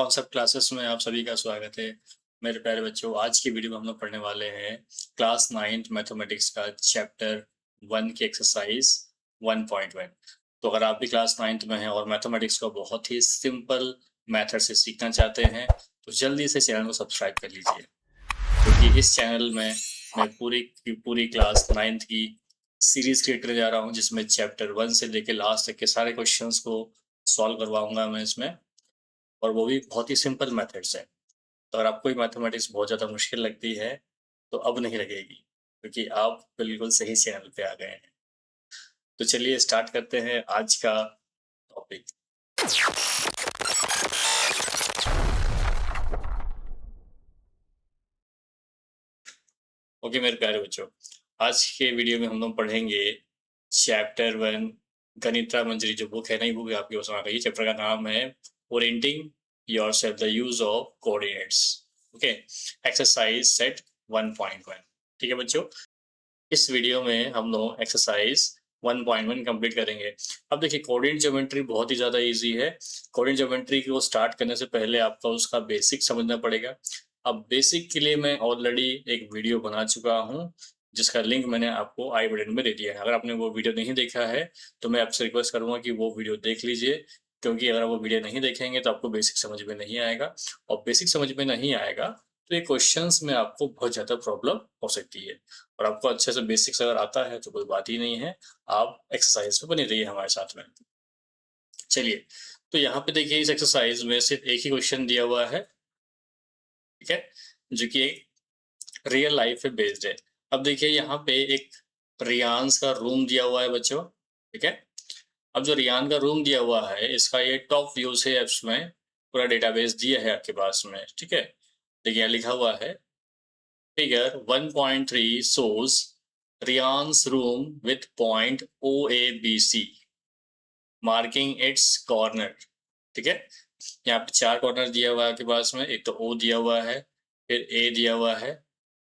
Concept classes में आप सभी का स्वागत है। मेरे प्यारे बच्चों, आज की वीडियो में हम लोग पढ़ने वाले हैं क्लास 9th मैथमेटिक्स का चैप्टर 1 की एक्सरसाइज 1.1। तो अगर आप भी क्लास 9th में हैं और मैथमेटिक्स को बहुत ही सिंपल मेथड से सीखना चाहते हैं तो जल्दी से चैनल को सब्सक्राइब कर लीजिए, क्योंकि इस चैनल में मैं पूरी की पूरी क्लास 9th की सीरीज क्रिएट करने जा रहा हूँ, जिसमें चैप्टर 1 से लेकर लास्ट तक के सारे क्वेश्चंस को सॉल्व करवाऊंगा मैं इसमें, और वो भी बहुत ही सिंपल मेथड से। तो अगर आपको मैथमेटिक्स बहुत ज़्यादा मुश्किल लगती है तो अब नहीं लगेगी, क्योंकि आप बिल्कुल सही चैनल पे आ गए हैं। तो चलिए स्टार्ट करते हैं आज का टॉपिक। ओके मेरे प्यारे बच्चों, आज के वीडियो में हम लोग पढ़ेंगे चैप्टर 1 गणिता मंजरी। जो बुक है, नई बुक है आपकी, वो सुना गई। चैप्टर का नाम है orienting yourself the use of coordinates. Okay, exercise set 1.1। ठीक है बच्चों, इस वीडियो में हम लोग एक्सरसाइज 1.1 कंप्लीट करेंगे। अब देखिए, कोऑर्डिनेट ज्योमेट्री बहुत ही ज़्यादा इजी है। कोऑर्डिनेट ज्योमेट्री को स्टार्ट करने से पहले आपको उसका बेसिक समझना पड़ेगा। अब बेसिक के लिए मैं ऑलरेडी एक वीडियो बना चुका हूँ, जिसका लिंक मैंने आपको आई बटन में दे दिया है। अगर आपने वो वीडियो नहीं देखा है तो मैं आपसे रिक्वेस्ट करूँगा कि वो वीडियो देख लीजिए, क्योंकि अगर वो वीडियो नहीं देखेंगे तो आपको बेसिक समझ में नहीं आएगा, और बेसिक समझ में नहीं आएगा तो ये क्वेश्चंस में आपको बहुत ज़्यादा प्रॉब्लम हो सकती है। और आपको अच्छे से बेसिक्स अगर आता है तो कोई बात ही नहीं है, आप एक्सरसाइज में बने रहिए हमारे साथ में। चलिए, तो यहाँ पे देखिए, इस एक्सरसाइज में सिर्फ एक ही क्वेश्चन दिया हुआ है, ठीक है, जो कि एक रियल लाइफ पे बेस्ड है। अब देखिए, यहाँ पे एक रियांस का रूम दिया हुआ है बच्चों, ठीक है। अब जो रियान का रूम दिया हुआ है, इसका ये टॉप व्यूज है, इसमें पूरा डेटाबेस दिया है आपके पास में, ठीक है। देखिए यहाँ लिखा हुआ है, Figure 1.3 shows Ryan's room with point OABC marking its corner। ठीक है, यहाँ पे 4 कॉर्नर दिया हुआ है आपके पास में। एक तो O दिया हुआ है, फिर A दिया हुआ है,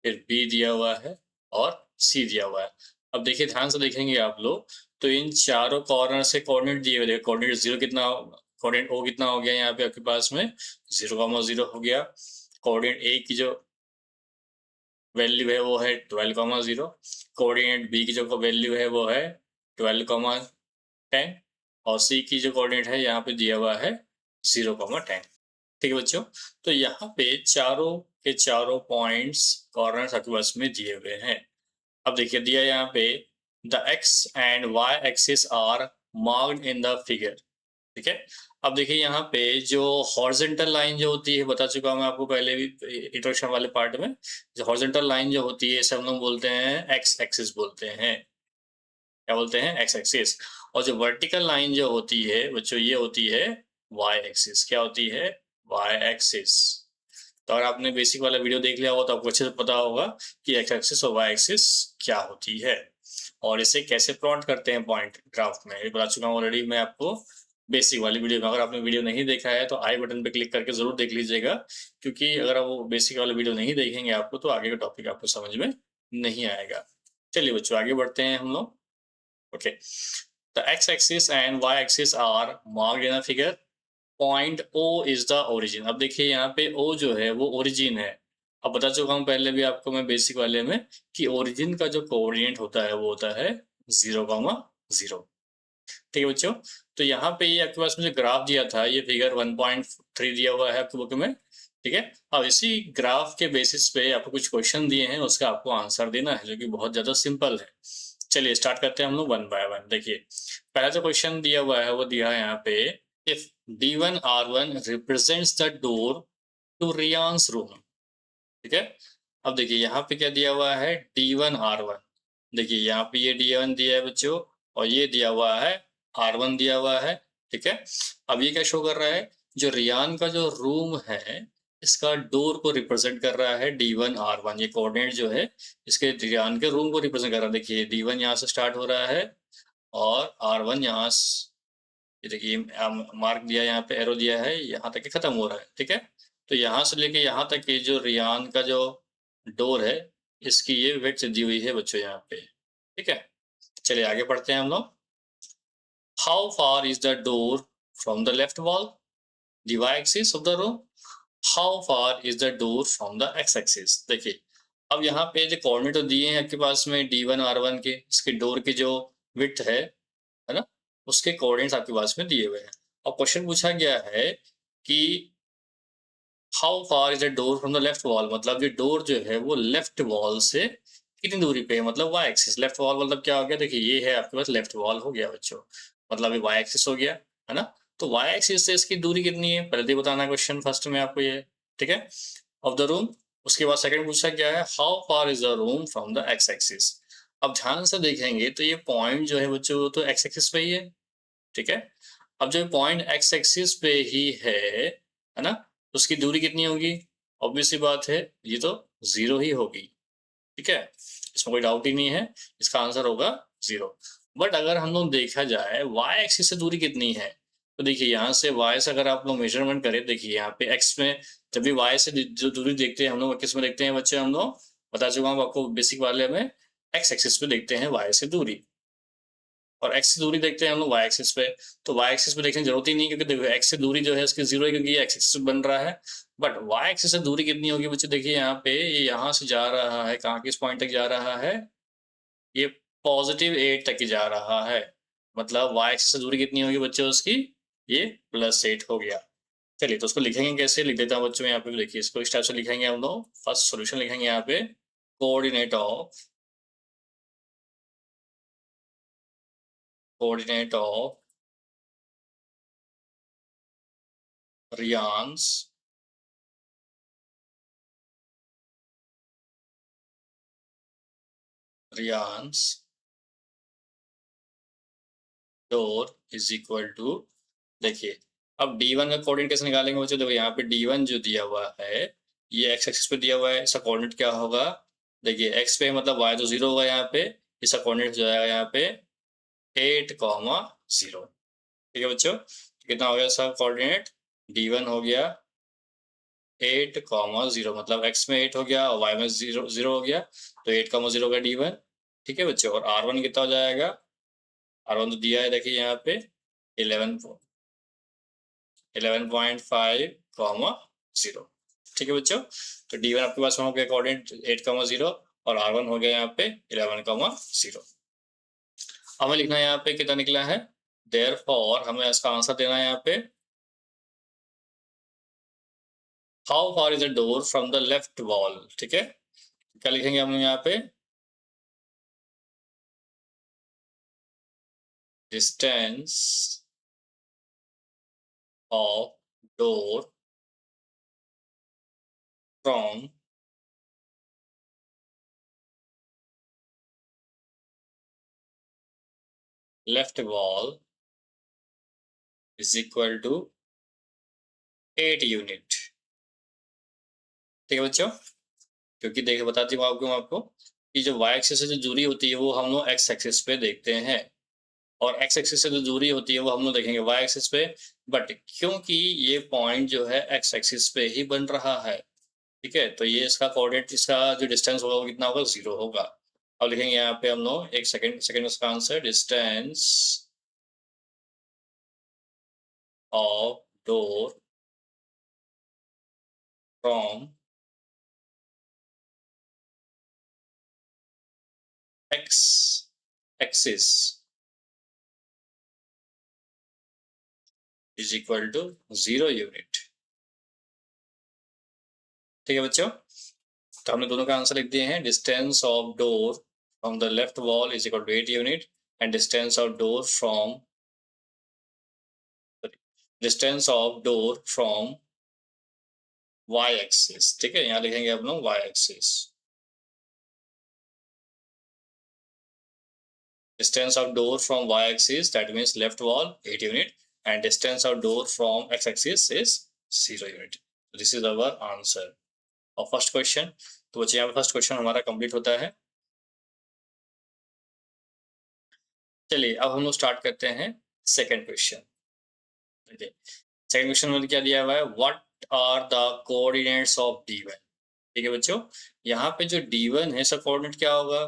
फिर B दिया हुआ है, और C दिया हुआ है। अब देखिए, ध्यान से देखेंगे आप लोग तो इन चारों कॉर्नर से कोऑर्डिनेट दिए हुए। कोऑर्डिनेट 0 कितना, कोऑर्डिनेट O कितना हो गया यहाँ पे आपके पास में 0,0 हो गया। कोऑर्डिनेट A की जो वैल्यू है वो है 12,0। कोऑर्डिनेट बी की जो वैल्यू है वो है 12,10, और सी की जो कोऑर्डिनेट है यहाँ पे दिया हुआ है 0,10। ठीक है बच्चों, तो यहाँ पे चारों के चारों पॉइंट्स कॉर्नर आपके पास में दिए हुए हैं। अब देखिए, दिया यहाँ पे the X and Y axis are marked in the figure. ठीक है, अब देखिए यहाँ पे जो हॉरिजॉन्टल लाइन जो होती है, बता चुका हूँ मैं आपको पहले भी इंट्रोडक्शन वाले पार्ट में। जो हॉरिजॉन्टल लाइन जो होती है, इसे हम लोग बोलते हैं एक्स एक्सिस बोलते हैं। क्या बोलते हैं? X axis. और जो वर्टिकल लाइन जो होती है बच्चों, ये होती है वाई एक्सिस। क्या होती है? Y axis. तो अगर आपने बेसिक वाला वीडियो देख लिया होगा तो आपको अच्छे से पता होगा कि एक्स एक्सिस और वाई एक्सिस क्या होती है, और इसे कैसे प्लॉट करते हैं पॉइंट ग्राफ में, ये बता चुका हूँ ऑलरेडी मैं आपको बेसिक वाली वीडियो में। अगर आपने वीडियो नहीं देखा है तो आई बटन पे क्लिक करके जरूर देख लीजिएगा, क्योंकि अगर आप वो बेसिक वाला वीडियो नहीं देखेंगे आपको तो आगे का टॉपिक आपको समझ में नहीं आएगा। चलिए बच्चों, आगे बढ़ते हैं हम लोग। Okay, the X axis and Y axis are marked in a figure. Point O is the origin. अब देखिए यहाँ पे O जो है वो ओरिजिन है। अब बता चुका हूँ पहले भी आपको मैं बेसिक वाले में कि ओरिजिन का जो कोऑर्डिनेट होता है वो होता है 0,0। ठीक है बच्चों, तो यहाँ पे ये आपके पास मुझे ग्राफ दिया था, ये फिगर 1.3 दिया हुआ है आपकी बुक में। ठीक है, अब इसी ग्राफ के बेसिस पे आपको कुछ क्वेश्चन दिए हैं, उसका आपको आंसर देना है, जो कि बहुत ज्यादा सिंपल है। चलिए स्टार्ट करते हैं हम लोग 1 बाय 1। देखिए, पहला जो क्वेश्चन दिया हुआ है वो दिया है यहाँ पे, if D1R1 represents the door to Ryan's room. ठीक है, अब देखिए यहाँ पे क्या दिया हुआ है, D1R1। देखिए यहाँ पे ये D1 दिया है बच्चों, और ये दिया हुआ है R1 दिया हुआ है। ठीक है, अब ये क्या शो कर रहा है, जो रियान का जो रूम है इसका डोर को रिप्रेजेंट कर रहा है D1R1। ये कोऑर्डिनेट जो है इसके रियान के रूम को रिप्रेजेंट कर रहा है। देखिए D1 यहाँ से स्टार्ट हो रहा है, और R1 यहाँ ये देखिए मार्क दिया, यहाँ पे एरो दिया है, यहाँ तक खत्म हो रहा है। ठीक है, तो यहाँ से लेके यहाँ तक ये जो रियान का जो डोर है, इसकी ये विड्थ दी हुई है बच्चों यहाँ पे। ठीक है, चलिए आगे बढ़ते हैं हम लोग। How far is the door from the left wall. The Y axis of the room, how far is the door from the X axis. देखिए अब यहाँ पे जो कोऑर्डिनेट तो दिए हैं आपके पास में D1 R1 के, इसके डोर की जो विड्थ है ना, उसके कोऑर्डिनेट्स आपके पास में दिए हुए हैं। और क्वेश्चन पूछा गया है कि how far is the door from the left wall, मतलब जो डोर जो है वो लेफ्ट वॉल से कितनी दूरी पे है, मतलब वाई एक्सिस। लेफ्ट वॉल मतलब क्या हो गया, देखिए ये है आपके पास लेफ्ट वॉल हो गया बच्चों, मतलब ये वाई एक्सिस हो गया, है ना। तो वाई एक्सिस से इसकी दूरी कितनी है पहले तो बताना क्वेश्चन फर्स्ट में आपको ये, ठीक है, ऑफ द रूम। उसके बाद सेकंड पूछा क्या है, how far is the room from the X axis. अब ध्यान से देखेंगे तो ये पॉइंट जो है बच्चों वो तो एक्स एक्सिस पे ही है, ठीक है। अब जो पॉइंट एक्स एक्सिस पे ही है ना, उसकी दूरी कितनी होगी, ऑब्वियस सी बात है ये तो 0 ही होगी, ठीक है, इसमें कोई डाउट ही नहीं है, इसका आंसर होगा 0। बट अगर हम लोग देखा जाए वाई एक्सिस से दूरी कितनी है, तो देखिए यहाँ से वाई से अगर आप लोग मेजरमेंट करें, देखिए यहाँ पे एक्स में जब भी वाई से जो दूरी देखते हैं हम लोग किस में देखते हैं बच्चे, हम लोग बता चुका हूँ आपको बेसिक वाले में, एक्स एक्सिस पे देखते हैं वाई से दूरी, और एक्स से दूरी देखते हैं हम लोग वाई एक्सिस पे। तो वाई एक्सिस पे देखने की जरूरत ही नहीं, क्योंकि देखो एक्स से दूरी जो है उसकी 0 है, क्योंकि ये एक्स एक्सिस बन रहा है। बट वाई एक्सिस से दूरी कितनी होगी बच्चे, देखिए यहाँ पे ये यहाँ से जा रहा है, कहाँ किस पॉइंट तक जा रहा है, ये +8 तक ही जा रहा है, मतलब वाई एक्सिस से दूरी कितनी होगी बच्चों उसकी, ये +8 हो गया। चलिए तो उसको लिखेंगे कैसे, लिख देता हूँ बच्चों यहाँ पे, देखिए इसको इस टाइप से लिखेंगे हम लोग, फर्स्ट सोल्यूशन लिखेंगे यहाँ पे, coordinate of Ryan's Ryan's door is equal to, देखिए अब D1 का कोऑर्डिनेट कैसे निकालेंगे बच्चों, देखो यहाँ पे D1 जो दिया हुआ है ये एक्स एक्सिस पे दिया हुआ है, इसका कोऑर्डिनेट क्या होगा, देखिए एक्स पे मतलब y तो 0 होगा यहाँ पे, इसका कोऑर्डिनेट जो है यहाँ पे 8,0, ठीक है बच्चों, तो कितना हो गया इसका कोऑर्डिनेट, D1 हो गया 8,0, मतलब x में 8 हो गया और y में 0 हो गया, तो 8,0 का D1, ठीक है बच्चों। और R1 कितना हो जाएगा, R1 तो दिया है देखिए यहाँ पे 11.5, ठीक है बच्चों। तो D1 आपके पास में हो गया कोऑर्डिनेट 8,0 और R1 हो गया यहाँ पे 11,0। हमें लिखना है यहाँ पे कितना निकला है, देयरफॉर हमें इसका आंसर देना है यहाँ पे, how far is the door from the left wall, ठीक है। क्या लिखेंगे हम यहाँ पे, distance of door from left wall is equal to 8 unit, ठीक है बच्चों। क्योंकि देखिए बताती हूँ आपको कि जो वाई एक्सिस से जो दूरी होती है वो हम लोग एक्स एक्सिस पे देखते हैं, और एक्स एक्सिस से जो दूरी होती है वो हम लोग देखेंगे वाई एक्सिस पे। बट क्योंकि ये पॉइंट जो है एक्स एक्सिस पे ही बन रहा है, ठीक है, तो ये इसका कोऑर्डिनेट, इसका जो डिस्टेंस होगा वो कितना होगा, 0 होगा। अब लिखेंगे यहाँ पे हम लोग, एक सेकेंड सेकेंड उसका answer, distance of door from X axis is equal to 0 unit, ठीक है बच्चों। तो हमने दोनों का आंसर लिख दिए हैं, distance of door from the left wall is equal to 8 unit and distance of door from Y axis, ठीक है, यहाँ लिखेंगे हम लोग Y axis, distance of door from y axis that means left wall 8 unit and distance of door from x axis is 0 unit. So this is our answer of first question. तो बच्चे यहाँ पे फर्स्ट क्वेश्चन हमारा complete होता है। चलिए अब हम लोग स्टार्ट करते हैं सेकंड क्वेश्चन। देखिए सेकंड क्वेश्चन में क्या दिया हुआ है, what are the coordinates of D1, ठीक है बच्चों। यहाँ पे जो D1 है इसका कोऑर्डिनेट क्या होगा,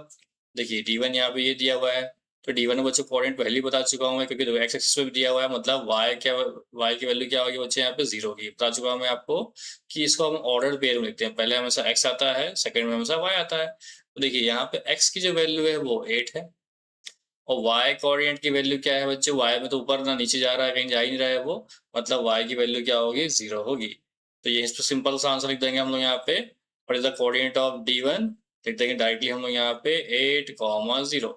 देखिए D1 यहाँ पे ये दिया हुआ है, तो D1 में बच्चों कोऑर्डिनेट पहले ही बता चुका हूँ मैं, क्योंकि देखो एक्स एक्सिस पे दिया हुआ है, मतलब y की वैल्यू क्या होगी बच्चे यहाँ पे 0 होगी। बता चुका हूँ मैं आपको कि इसको हम ऑर्डर पेयर में लिखते हैं, पहले हमेशा x आता है, सेकंड में हमेशा y आता है। तो देखिए यहाँ पे x की जो वैल्यू है वो 8 है, और y कोऑर्डिनेट की वैल्यू क्या है बच्चों, y में तो ऊपर ना नीचे जा रहा है, कहीं जा ही नहीं रहा है वो, मतलब y की वैल्यू क्या होगी, 0 होगी। तो ये इस पर सिंपल सा आंसर लिख देंगे हम लोग यहाँ पे, और is the coordinate of D1, लिख देंगे डायरेक्टली हम लोग यहाँ पे 8,0।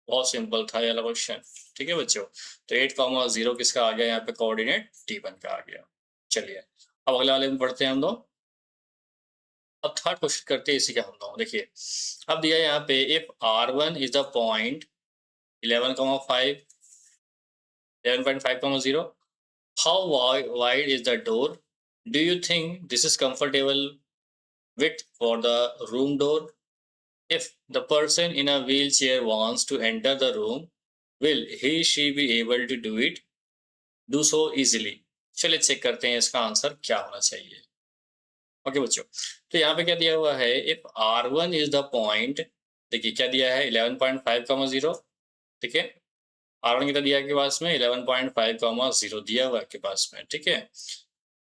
बहुत सिंपल था ये वाला क्वेश्चन, ठीक है बच्चों। तो 8,0 किसका आ गया यहाँ पे, कोऑर्डिनेट D1 का आ गया। चलिए अब अगले वाले में पढ़ते हैं हम लोग। अब थर्ड क्वेश्चन करते हैं इसी का हम लोग। देखिए अब दिया है यहाँ पे, if R1 is the point 11,5 11.5,0, how wide is the door? Do you think this is comfortable width for the room door? If the person in a wheelchair wants to enter the room, will she be able to do so easily? चलिए check करते हैं इसका answer क्या होना चाहिए। Okay बच्चों, तो यहाँ पे क्या दिया हुआ है, if R1 is the point, देखिए क्या दिया है 11.5,0, ठीक है। R1 कितना दिया आपके पास में, 11.5,0 दिया हुआ है आपके पास में, ठीक है।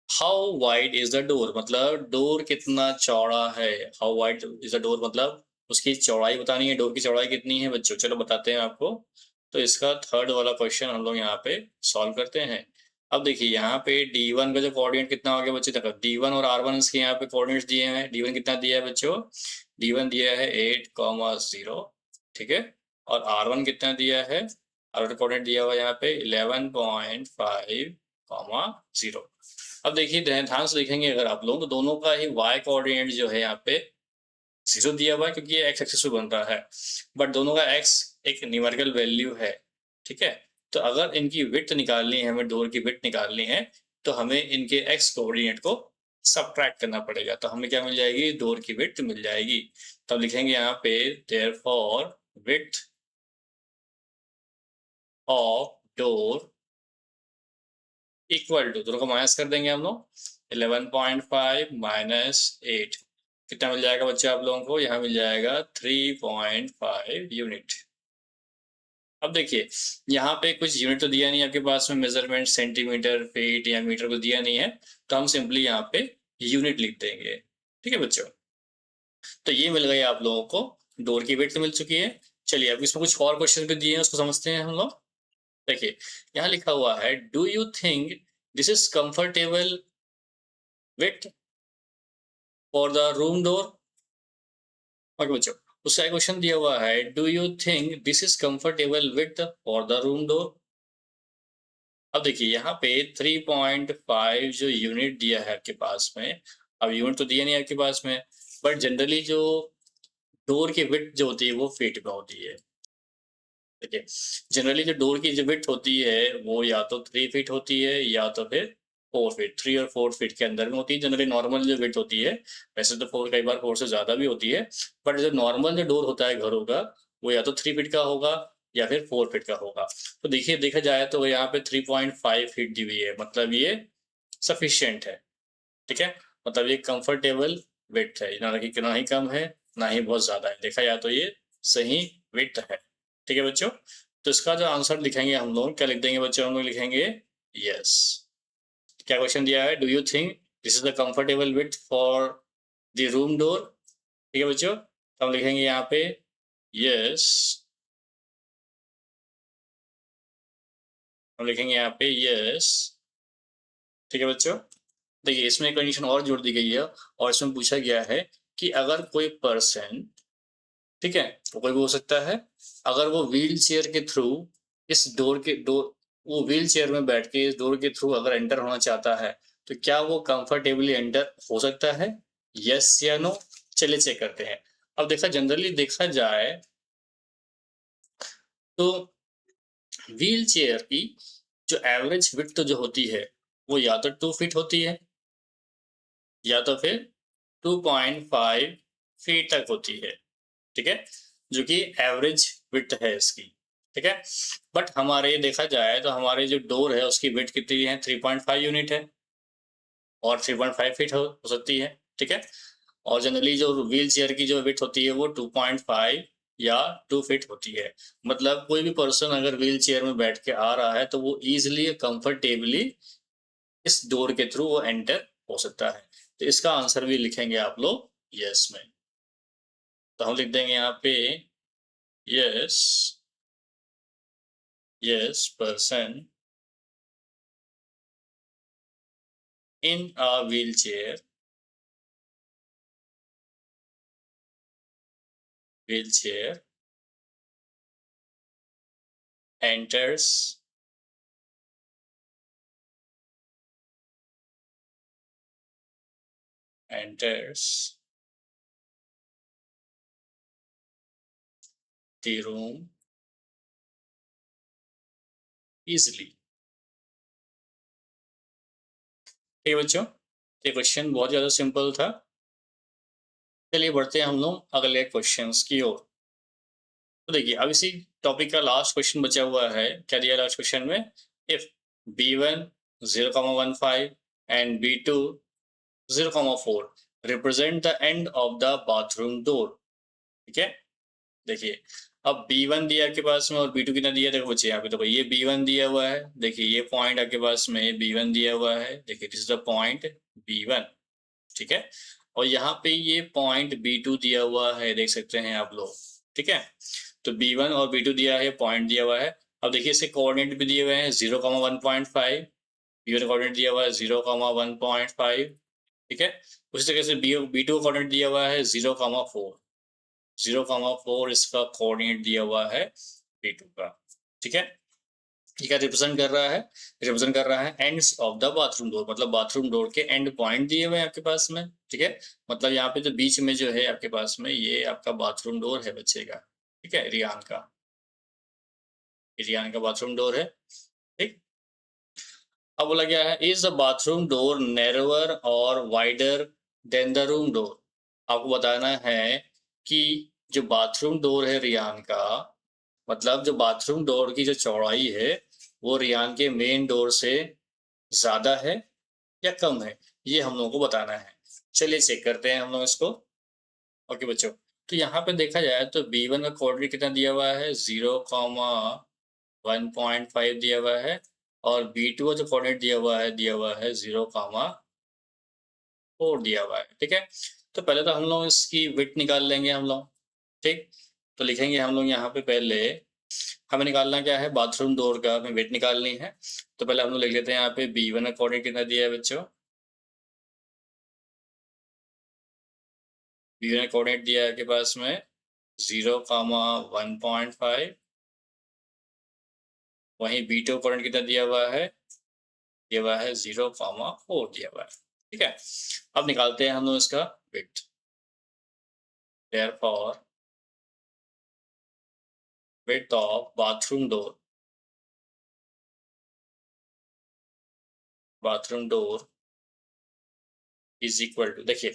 How wide is the door, मतलब डोर कितना चौड़ा है। How wide is the door मतलब उसकी चौड़ाई बतानी है, डोर की चौड़ाई कितनी है बच्चों, चलो बताते हैं आपको। तो इसका थर्ड वाला क्वेश्चन हम लोग यहाँ पे सॉल्व करते हैं। अब देखिए यहाँ पे D1 का जो कोऑर्डिनेट कितना हो गया बच्चों, देखो D1 और R1 इसके यहाँ पे कोऑर्डिनेट्स दिए हैं। D1 कितना दिया है बच्चों, D1 दिया है 8,0, ठीक है। और R1 कितना दिया है, R1 कोऑर्डिनेट दिया हुआ है यहाँ पे 11.5,0। अब देखिए ध्यान से देखेंगे अगर आप लोग, तो दोनों का ही y कोऑर्डिनेट जो है यहाँ पे 0 दिया हुआ है, क्योंकि ये x एक्सिस पे बन रहा है, बट दोनों का x एक न्यूमेरिकल वैल्यू है, ठीक है। तो अगर इनकी विड्थ निकालनी है, हमें डोर की विड्थ निकालनी है, तो हमें इनके x कोऑर्डिनेट को सबट्रैक्ट करना पड़ेगा, तो हमें क्या मिल जाएगी, डोर की विड्थ मिल जाएगी। तो अब लिखेंगे यहाँ पे therefore width of door equal to, दोनों को माइनस कर देंगे हम लोग, 11.5 माइनस 8, कितना मिल जाएगा बच्चे आप लोगों को, यहाँ मिल जाएगा 3.5 यूनिट। अब देखिए यहाँ पे कुछ यूनिट तो दिया नहीं आपके पास में, मेजरमेंट सेंटीमीटर फीट या मीटर को दिया नहीं है, तो हम सिंपली यहाँ पे यूनिट लिख देंगे, ठीक है बच्चों। तो ये मिल गई आप लोगों को, डोर की वेट तो मिल चुकी है। चलिए अब इसमें कुछ और क्वेश्चन भी दिए हैं, उसको समझते हैं हम लोग। देखिए यहाँ लिखा हुआ है, do you think this is comfortable with for the room door. Okay बच्चों, उसका क्वेश्चन दिया हुआ है, do you think this is comfortable with for the room door. अब देखिए यहाँ पे 3.5 जो यूनिट दिया है आपके पास में, अब यूनिट तो दिया नहीं आपके पास में, बट जनरली जो डोर की विड्थ जो होती है वो फीट में होती है, देखिए जनरली जो डोर की जो विड्थ होती है वो या तो 3 फीट होती है या तो फिर 4 फीट, 3 और 4 फीट के अंदर में होती है जनरली नॉर्मल जो विड्थ होती है। वैसे तो 4 कई बार 4 से ज़्यादा भी होती है, बट जो नॉर्मल जो डोर होता है घरों का, वो या तो 3 फीट का होगा या फिर 4 फीट का होगा। तो देखिए देखा जाए तो यहाँ पे 3.5 फीट दी हुई है, मतलब ये सफिशियंट है, ठीक है। मतलब ये कंफर्टेबल विड्थ है, ना ही कम है ना ही बहुत ज़्यादा है, देखा जाए तो ये सही विड्थ है, ठीक है बच्चों। तो इसका जो आंसर लिखेंगे हम लोग, क्या लिख देंगे बच्चों, हम लोग लिखेंगे यस। क्या क्वेश्चन दिया है, do you think this is the comfortable width for the room door, ठीक है बच्चों। तो हम लिखेंगे यहाँ पे यस, हम लिखेंगे यहाँ पे यस, ठीक है बच्चों। देखिए इसमें एक कंडीशन और जोड़ दी गई है, और इसमें पूछा गया है कि अगर कोई पर्सन, ठीक है, वो कोई भी हो सकता है, अगर वो व्हील चेयर के थ्रू इस डोर वो व्हील चेयर में बैठ के इस डोर के थ्रू अगर एंटर होना चाहता है, तो क्या वो कंफर्टेबली एंटर हो सकता है, यस या नो। चलिए चेक करते हैं। अब जनरली देखा जाए तो व्हील चेयर की जो एवरेज विड्थ जो होती है वो या तो 2 फीट होती है या तो फिर 2.5 फीट तक होती है, ठीक है, जो कि एवरेज विड्थ है इसकी, ठीक है। बट हमारे देखा जाए तो हमारे जो डोर है उसकी विड्थ कितनी है, 3.5 यूनिट है, और 3.5 फीट हो सकती है, ठीक है। और जनरली जो व्हील चेयर की जो विड्थ होती है वो 2.5 या 2 फीट होती है। मतलब कोई भी पर्सन अगर व्हील चेयर में बैठ के आ रहा है तो वो ईजिली कंफर्टेबली इस डोर के थ्रू वो एंटर हो सकता है। तो इसका आंसर भी लिखेंगे आप लोग यस में। तो हम लिख देंगे यहाँ पे yes, yes person in a wheel chair, wheel chair enters the room easily। ठीक है बच्चों, ये क्वेश्चन बहुत ज़्यादा सिंपल था। चलिए बढ़ते हैं हम लोग अगले क्वेश्चंस की ओर। तो देखिए अब इसी टॉपिक का लास्ट क्वेश्चन बचा हुआ है। क्या दिया लास्ट क्वेश्चन में? If B1 0,15 and B2 0,4 represent the end of the bathroom door. ठीक है, देखिए अब B1 दिया आपके पास में और B2 कितना दिया, देखो बच्चे यहाँ पे तो ये B1 दिया हुआ है, देखिए ये पॉइंट आपके पास में B1 दिया हुआ है, देखिए this is the point B1। ठीक है, और यहाँ पे ये पॉइंट B2 दिया हुआ है, देख सकते हैं आप लोग। ठीक है, तो B1 और B2 दिया है, पॉइंट दिया हुआ है। अब देखिए इसके कोऑर्डिनेट भी दिए हुए हैं 0,1.5, B1 कोऑर्डिनेट दिया हुआ है 0,1.5। ठीक है, उसी तरह से B2 कोऑर्डिनेट दिया हुआ है 0,4, 0,4 इसका कोऑर्डिनेट दिया हुआ है B2 का। ठीक है, ये क्या रिप्रेजेंट कर रहा है? रिप्रेजेंट कर रहा है ends of the bathroom door, मतलब बाथरूम डोर के एंड पॉइंट दिए हुए हैं आपके पास में। ठीक है, मतलब यहाँ पे जो बीच में जो है आपके पास में ये आपका बाथरूम डोर है बच्चे का। ठीक है, रियान का, रियान का बाथरूम डोर है। ठीक, अब बोला गया है is the bathroom door narrower और wider than the room door. आपको बताना है कि जो बाथरूम डोर है रियान का, मतलब जो बाथरूम डोर की जो चौड़ाई है वो रियान के मेन डोर से ज्यादा है या कम है, ये हम लोगों को बताना है। चलिए चेक करते हैं हम लोग इसको। ओके बच्चों, तो यहाँ पे देखा जाए तो B1 का कोऑर्डिनेट कितना दिया हुआ है 0,1.5 दिया हुआ है, और B2 का जो कोऑर्डिनेट दिया हुआ है 0,4 दिया हुआ है। ठीक है, तो पहले तो हम लोग इसकी विड्थ निकाल लेंगे हम लोग। ठीक, तो लिखेंगे हम लोग यहाँ पे पहले हमें निकालना क्या है, बाथरूम डोर का हमें विड्थ निकालनी है। तो पहले हम लोग लिख लेते हैं यहाँ पे B1 का कोऑर्डिनेट कितना दिया है बच्चों, B1 का कोऑर्डिनेट दिया है आपके पास में 0,1.5। वहीं B2 का कोऑर्डिनेट कितना दिया हुआ है, दिया हुआ है 0,4 दिया हुआ है। ठीक है, अब निकालते हैं हम लोग इसका width. therefore width of bathroom door is equal to, देखिए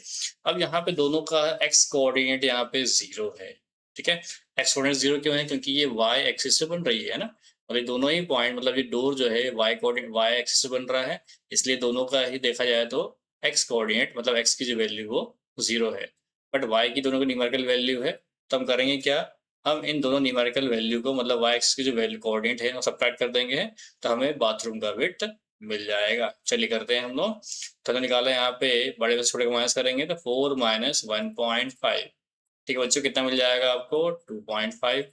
अब यहाँ पे दोनों का एक्स कोऑर्डिनेट यहाँ पे 0 है। ठीक है, एक्स कोऑर्डिनेट 0 क्यों है, क्योंकि ये वाई एक्सिस से बन रही है ना, और ये दोनों ही पॉइंट मतलब ये डोर जो है वाई कोऑर्डिनेट वाई एक्सिस से बन रहा है, इसलिए दोनों का ही देखा जाए तो एक्स कोऑर्डिनेट मतलब एक्स की जो वैल्यू वो 0 है, बट वाई की दोनों की न्यूमेरिकल वैल्यू है। तो हम करेंगे क्या, हम इन दोनों न्यूमेरिकल वैल्यू को मतलब वाई एक्सिस की जो वैल्यू कोऑर्डिनेट है वो सब्ट्रैक्ट कर देंगे, तो हमें बाथरूम का विड्थ मिल जाएगा। चलिए करते हैं हम लोग। तो निकाला यहाँ पे बड़े से छोटे को माइनस करेंगे तो 4 माइनस 1.5। ठीक है बच्चों, कितना मिल जाएगा आपको 2.5।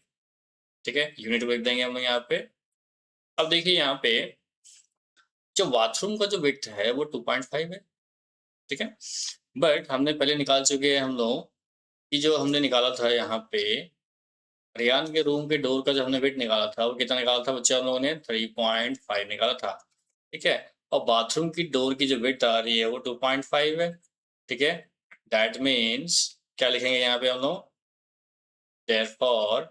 ठीक है, यूनिट लिख देंगे हम लोग यहाँ पे। अब देखिए यहाँ पे जो बाथरूम का जो विड्थ है वो 2.5 है। ठीक है, बट हमने पहले निकाल चुके हैं हम लोग कि जो हमने निकाला था यहाँ पे रियान के रूम के डोर का जो हमने विड्थ निकाला था वो कितना निकाला था बच्चे हम लोगों ने 3.5 निकाला था। ठीक है, और बाथरूम की डोर की जो विड्थ आ रही है वो 2.5 है। ठीक है, दैट मीन्स क्या लिखेंगे यहाँ पे हम लोग, therefore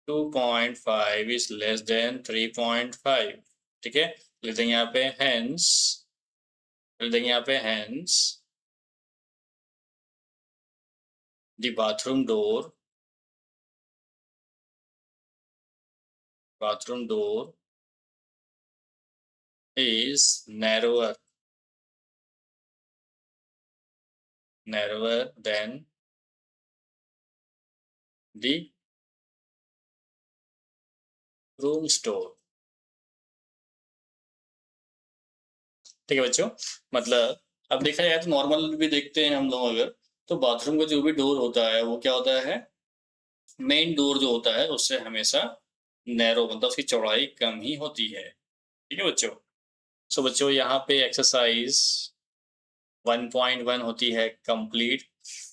2.5 is less than 3.5। ठीक है, लिख देंगे यहाँ पे hence, लिख देंगे यहाँ पे hence the bathroom door is narrower than the room store. ठीक है बच्चों, मतलब अब देखा जाए तो नॉर्मल भी देखते हैं हम लोग अगर, तो बाथरूम का जो भी डोर होता है वो क्या होता है, मेन डोर जो होता है उससे हमेशा नैरो, मतलब उसकी चौड़ाई कम ही होती है। ठीक है बच्चों। सो बच्चों यहाँ पे एक्सरसाइज 1.1 होती है कंप्लीट।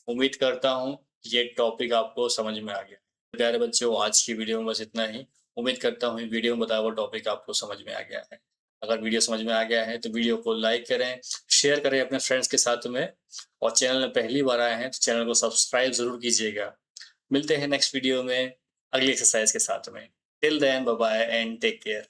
उम्मीद करता हूँ ये टॉपिक आपको समझ में आ गया। प्यारे बच्चों, आज की वीडियो में बस इतना ही। उम्मीद करता हूँ वीडियो में बताया हुआ टॉपिक आपको समझ में आ गया है। अगर वीडियो समझ में आ गया है तो वीडियो को लाइक करें, शेयर करें अपने फ्रेंड्स के साथ में, और चैनल में पहली बार आए हैं तो चैनल को सब्सक्राइब ज़रूर कीजिएगा। मिलते हैं नेक्स्ट वीडियो में अगली एक्सरसाइज के साथ में। Till then bye bye and take care.